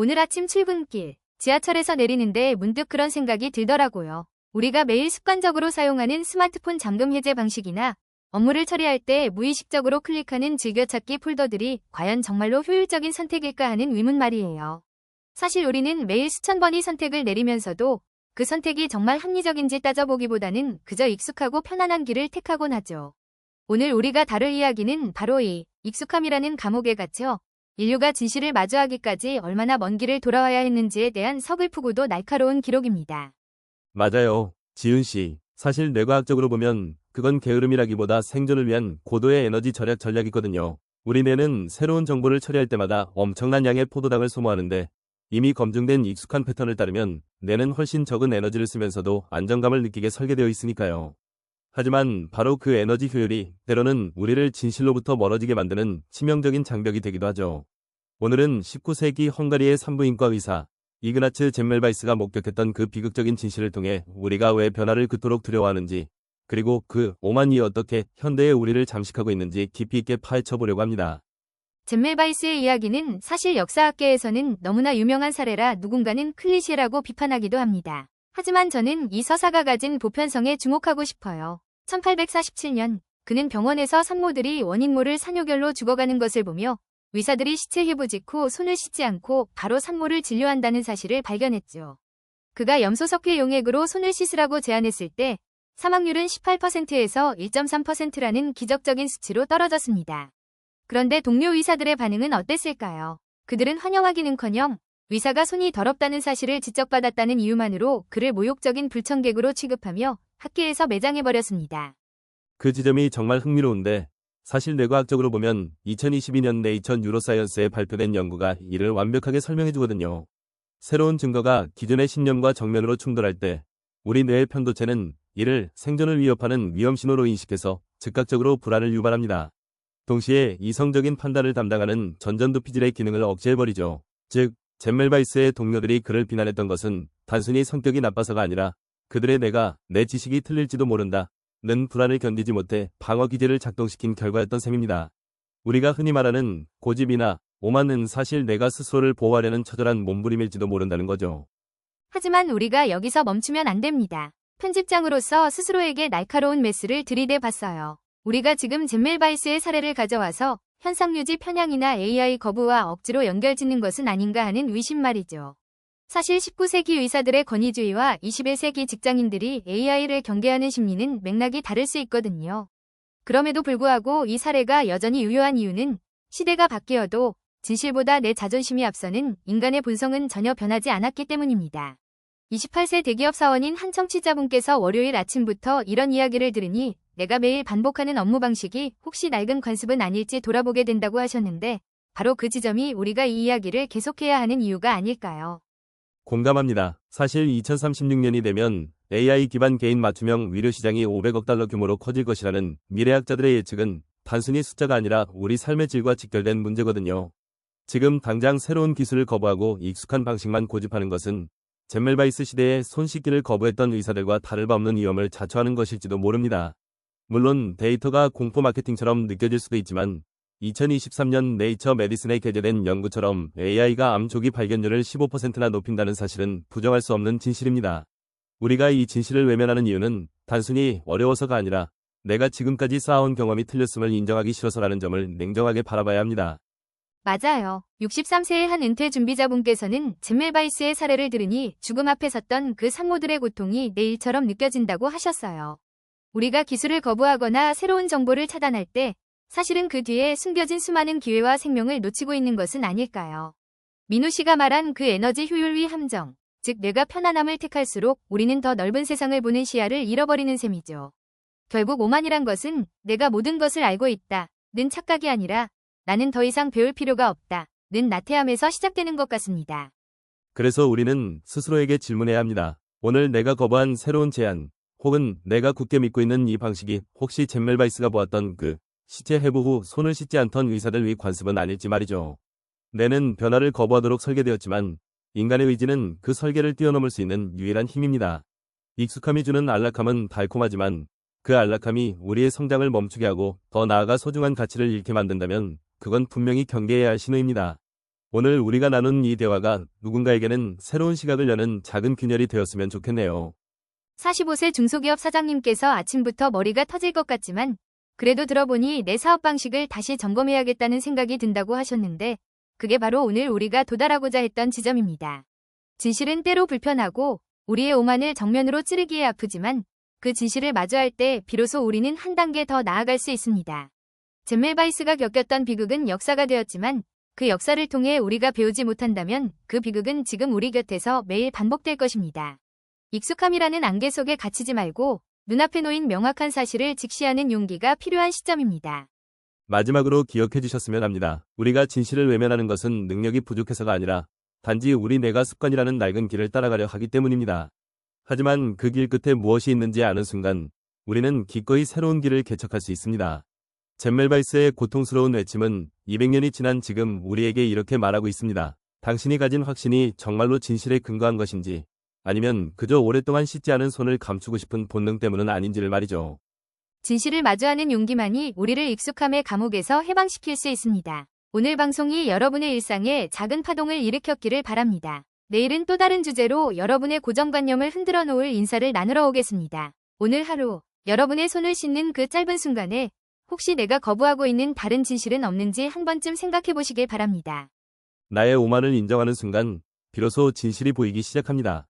오늘 아침 출근길, 지하철에서 내리는데 문득 그런 생각이 들더라고요. 우리가 매일 습관적으로 사용하는 스마트폰 잠금 해제 방식이나 업무를 처리할 때 무의식적으로 클릭하는 즐겨찾기 폴더들이 과연 정말로 효율적인 선택일까 하는 의문 말이에요. 사실 우리는 매일 수천 번의 선택을 내리면서도 그 선택이 정말 합리적인지 따져보기보다는 그저 익숙하고 편안한 길을 택하곤 하죠. 오늘 우리가 다룰 이야기는 바로 이 익숙함이라는 감옥에 갇혀 인류가 진실을 마주하기까지 얼마나 먼 길을 돌아와야 했는지에 대한 서글프고도 날카로운 기록입니다. 맞아요, 지윤 씨. 사실 뇌과학적으로 보면 그건 게으름이라기보다 생존을 위한 고도의 에너지 절약 전략이거든요. 우리 뇌는 새로운 정보를 처리할 때마다 엄청난 양의 포도당을 소모하는데 이미 검증된 익숙한 패턴을 따르면 뇌는 훨씬 적은 에너지를 쓰면서도 안정감을 느끼게 설계되어 있으니까요. 하지만 바로 그 에너지 효율이 때로는 우리를 진실로부터 멀어지게 만드는 치명적인 장벽이 되기도 하죠. 오늘은 19세기 헝가리의 산부인과 의사 이그나츠 젬멜바이스가 목격했던 그 비극적인 진실을 통해 우리가 왜 변화를 그토록 두려워하는지, 그리고 그 오만이 어떻게 현대의 우리를 잠식하고 있는지 깊이 있게 파헤쳐 보려고 합니다. 젬멜바이스의 이야기는 사실 역사학계에서는 너무나 유명한 사례라 누군가는 클리셰라고 비판하기도 합니다. 하지만 저는 이 서사가 가진 보편성에 주목하고 싶어요. 1847년, 그는 병원에서 산모들이 원인모를 산효결로 죽어가는 것을 보며 의사들이 시체 해부 직후 손을 씻지 않고 바로 산모를 진료한다는 사실을 발견했죠. 그가 염소석회 용액으로 손을 씻으라고 제안했을 때 사망률은 18%에서 1.3%라는 기적적인 수치로 떨어졌습니다. 그런데 동료 의사들의 반응은 어땠을까요? 그들은 환영하기는커녕 의사가 손이 더럽다는 사실을 지적받았다는 이유만으로 그를 모욕적인 불청객으로 취급하며 학계에서 매장해버렸습니다. 그 지점이 정말 흥미로운데 사실 뇌과학적으로 보면 2022년 네이처 뉴로사이언스에 발표된 연구가 이를 완벽하게 설명해주거든요. 새로운 증거가 기존의 신념과 정면으로 충돌할 때 우리 뇌의 편도체는 이를 생존을 위협하는 위험신호로 인식해서 즉각적으로 불안을 유발합니다. 동시에 이성적인 판단을 담당하는 전전두피질의 기능을 억제해버리죠. 즉, 젬멜바이스의 동료들이 그를 비난했던 것은 단순히 성격이 나빠서가 아니라 그들의 뇌가 내 지식이 틀릴지도 모른다 는 불안을 견디지 못해 방어 기제를 작동시킨 결과였던 셈입니다. 우리가 흔히 말하는 고집이나 오만은 사실 내가 스스로를 보호하려는 처절한 몸부림일지도 모른다는 거죠. 하지만 우리가 여기서 멈추면 안 됩니다. 편집장으로서 스스로에게 날카로운 메스를 들이대 봤어요. 우리가 지금 젬멜바이스의 사례를 가져와서 현상유지 편향이나 AI 거부와 억지로 연결짓는 것은 아닌가 하는 의심 말이죠. 사실 19세기 의사들의 권위주의와 21세기 직장인들이 AI를 경계하는 심리는 맥락이 다를 수 있거든요. 그럼에도 불구하고 이 사례가 여전히 유효한 이유는 시대가 바뀌어도 진실보다 내 자존심이 앞서는 인간의 본성은 전혀 변하지 않았기 때문입니다. 28세 대기업 사원인 한 청취자분께서 월요일 아침부터 이런 이야기를 들으니 내가 매일 반복하는 업무 방식이 혹시 낡은 관습은 아닐지 돌아보게 된다고 하셨는데 바로 그 지점이 우리가 이 이야기를 계속해야 하는 이유가 아닐까요? 공감합니다. 사실 2036년이 되면 AI 기반 개인 맞춤형 의료 시장이 500억 달러 규모로 커질 것이라는 미래학자들의 예측은 단순히 숫자가 아니라 우리 삶의 질과 직결된 문제거든요. 지금 당장 새로운 기술을 거부하고 익숙한 방식만 고집하는 것은 젬멜바이스 시대에 손 씻기를 거부했던 의사들과 다를 바 없는 위험을 자초하는 것일지도 모릅니다. 물론 데이터가 공포 마케팅처럼 느껴질 수도 있지만 2023년 네이처 메디슨에 게재된 연구처럼 AI가 암 조기 발견율을 15%나 높인다는 사실은 부정할 수 없는 진실입니다. 우리가 이 진실을 외면하는 이유는 단순히 어려워서가 아니라 내가 지금까지 쌓아온 경험이 틀렸음을 인정하기 싫어서라는 점을 냉정하게 바라봐야 합니다. 맞아요. 63세의 한 은퇴 준비자분께서는 젬멜바이스의 사례를 들으니 죽음 앞에 섰던 그 산모들의 고통이 내 일처럼 느껴진다고 하셨어요. 우리가 기술을 거부하거나 새로운 정보를 차단할 때 사실은 그 뒤에 숨겨진 수많은 기회와 생명을 놓치고 있는 것은 아닐까요? 민우 씨가 말한 그 에너지 효율의 함정, 즉 뇌가 편안함을 택할수록 우리는 더 넓은 세상을 보는 시야를 잃어버리는 셈이죠. 결국 오만이란 것은 내가 모든 것을 알고 있다 는 착각이 아니라 나는 더 이상 배울 필요가 없다 는 나태함에서 시작되는 것 같습니다. 그래서 우리는 스스로에게 질문해야 합니다. 오늘 내가 거부한 새로운 제안, 혹은 내가 굳게 믿고 있는 이 방식이 혹시 젬멜바이스가 보았던 그 시체 해부 후 손을 씻지 않던 의사들 위 관습은 아닐지 말이죠. 뇌는 변화를 거부하도록 설계되었지만 인간의 의지는 그 설계를 뛰어넘을 수 있는 유일한 힘입니다. 익숙함이 주는 안락함은 달콤하지만 그 안락함이 우리의 성장을 멈추게 하고 더 나아가 소중한 가치를 잃게 만든다면 그건 분명히 경계해야 할 신호입니다. 오늘 우리가 나눈 이 대화가 누군가에게는 새로운 시각을 여는 작은 균열이 되었으면 좋겠네요. 45세 중소기업 사장님께서 아침부터 머리가 터질 것 같지만 그래도 들어보니 내 사업 방식을 다시 점검해야겠다는 생각이 든다고 하셨는데 그게 바로 오늘 우리가 도달하고자 했던 지점입니다. 진실은 때로 불편하고 우리의 오만을 정면으로 찌르기에 아프지만 그 진실을 마주할 때 비로소 우리는 한 단계 더 나아갈 수 있습니다. 잼멜바이스가 겪었던 비극은 역사가 되었지만 그 역사를 통해 우리가 배우지 못한다면 그 비극은 지금 우리 곁에서 매일 반복될 것입니다. 익숙함이라는 안개 속에 갇히지 말고 눈앞에 놓인 명확한 사실을 직시하는 용기가 필요한 시점입니다. 마지막으로 기억해 주셨으면 합니다. 우리가 진실을 외면하는 것은 능력이 부족해서가 아니라 단지 우리 뇌가 습관이라는 낡은 길을 따라가려 하기 때문입니다. 하지만 그 길 끝에 무엇이 있는지 아는 순간 우리는 기꺼이 새로운 길을 개척할 수 있습니다. 잼멜바이스의 고통스러운 외침은 200년이 지난 지금 우리에게 이렇게 말하고 있습니다. 당신이 가진 확신이 정말로 진실에 근거한 것인지 아니면 그저 오랫동안 씻지 않은 손을 감추고 싶은 본능 때문은 아닌지를 말이죠. 진실을 마주하는 용기만이 우리를 익숙함의 감옥에서 해방시킬 수 있습니다. 오늘 방송이 여러분의 일상에 작은 파동을 일으켰기를 바랍니다. 내일은 또 다른 주제로 여러분의 고정관념을 흔들어 놓을 인사를 나누러 오겠습니다. 오늘 하루 여러분의 손을 씻는 그 짧은 순간에 혹시 내가 거부하고 있는 다른 진실은 없는지 한 번쯤 생각해 보시길 바랍니다. 나의 오만을 인정하는 순간 비로소 진실이 보이기 시작합니다.